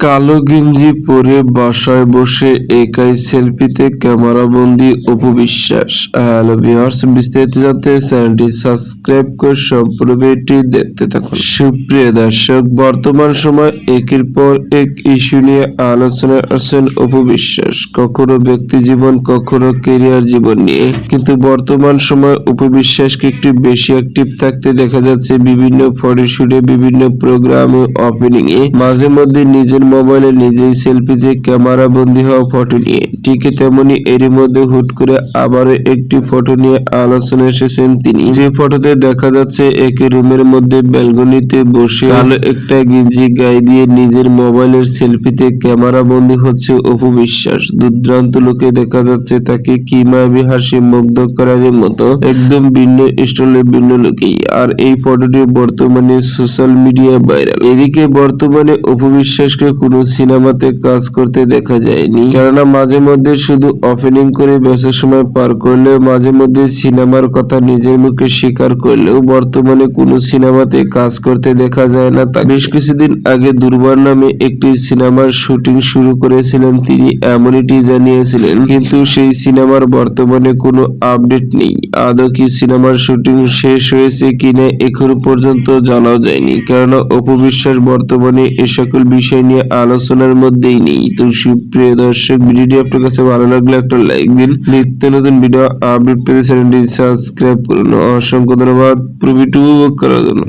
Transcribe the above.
কালো গেঞ্জি পরে বাসায় বসে একাই সেলফিতে ক্যামেরাবন্দি অপু বিশ্বাস। হ্যালো ভিউয়ার্স, বিস্তারিত জানতে চ্যানেলটি সাবস্ক্রাইব করে সম্পূর্ণ ভিডিওটি দেখতে থাকুন। সুপ্রিয় দর্শক, বর্তমান সময় একের পর এক ইস্যু নিয়ে আলোচনায় আছেন অপু বিশ্বাস, কখনো ব্যক্তি জীবন, কখনো ক্যারিয়ার জীবন নিয়ে। কিন্তু বর্তমান সময় অপু বিশ্বাসকে একটু বেশি অ্যাক্টিভ থাকতে দেখা যাচ্ছে বিভিন্ন ফটোশুটে, বিভিন্ন প্রোগ্রামে, ওপেনিং এ, মাঝে মধ্যে নিজের মোবাইলে নিজেই সেলফিতে ক্যামেরা বন্দী হওয়া ফটো নিয়ে। ঠিক তেমনি এরই মধ্যে হুট করে আবারও একটি ফটো নিয়ে আলোচনা এসেছেন তিনি, যে ফটোতে দেখা যাচ্ছে একই রুমের মধ্যে ব্যালকনিতে বসে কালো একটা গেঞ্জি গায়ে দিয়ে নিজের মোবাইলের সেলফিতে ক্যামেরা বন্দী হচ্ছে অপু বিশ্বাস। দুর্দান্ত লোকে দেখা যাচ্ছে তাকে কি মায়াবী হাসি মুগ্ধ করার মতো একদম ভিন্ন স্টাইলে, ভিন্ন লুকেই। আর এই ফটোটি বর্তমানে সোশ্যাল মিডিয়া ভাইরাল। এদিকে বর্তমানে অপু বিশ্বাসকে কোনো সিনেমাতে কাজ করতে দেখা যায়নি, কেননা মাঝে মধ্যে শুধু ওপেনিং করে ব্যস্ত সময় পার করলেও, মাঝে মধ্যে সিনেমার কথা নিজের মুখে স্বীকার করলেও বর্তমানে কোনো সিনেমাতে কাজ করতে দেখা যায় না। বেশ কিছুদিন আগে দুর্বার নামে একটি সিনেমার শুটিং শুরু করেছিলেন তিনি, এমনটি জানিয়েছিলেন। কিন্তু সেই সিনেমার বর্তমানে কোনো আপডেট নেই। আদৌ কি সিনেমার শুটিং শেষ হয়েছে কিনা এখনো পর্যন্ত জানাও যায়নি, কেননা অপু বিশ্বাস বর্তমানে এ সকল বিষয় নিয়ে আলোচনার মধ্যেই নেই। তো সুপ্রিয় দর্শক, ভিডিওটি আপনার কাছে ভালো লাগলে একটা লাইক দিন। নিত্য নতুন ভিডিও আপডেট পেতে চ্যানেলটি সাবস্ক্রাইব করুন। অসংখ্য ধন্যবাদ পুরো ভিডিও উপভোগ করার জন্য।